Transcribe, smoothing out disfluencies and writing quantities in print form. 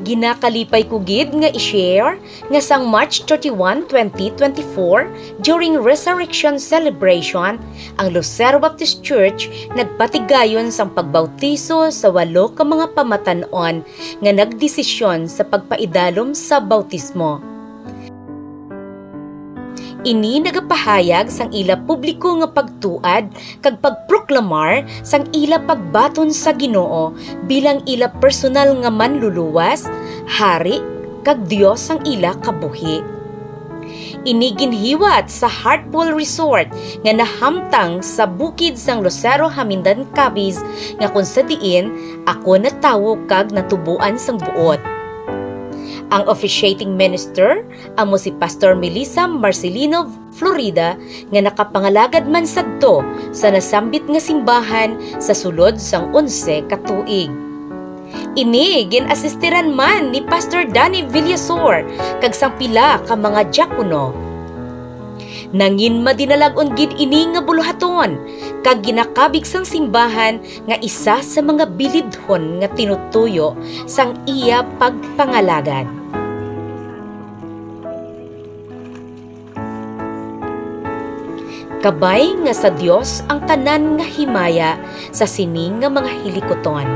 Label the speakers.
Speaker 1: Ginakalipay ko gid nga i-share nga sang March 31, 2024 during Resurrection Celebration, ang Lucero Baptist Church nagpatigayon sang pagbautiso sa 8 ka mga pamatanon nga nagdesisyon sa pagpaidalom sa bautismo. Ini nagapahayag sang ila publiko nga pagtuad kag pagproklamar sang ila pagbaton sa Ginoo bilang ila personal nga manluluwas, hari kag Dios sang ila kabuhi. Ini ginhiwat sa Heartful Resort nga nahamtang sa bukid sang Lucero, Hamindan, Capiz nga kung sa diin ako natawo kag natubuan sang buot. Ang officiating minister amo si Pastor Melissa Marcelino Florida nga nakapangalagad man sadto sa nasambit nga simbahan sa sulod sang 11 ka tuig. Ini gin-asistiran man ni Pastor Danny Villasor kag sang pila ka mga diakono. Nangin madinalag-on gid ini nga buluhaton kag ginakabig sang simbahan nga isa sa mga bilidhon nga tinutuyo sang iya pagpangalagad. Kabay nga sa Dios ang tanan nga himaya sa sining nga mga hilikoton.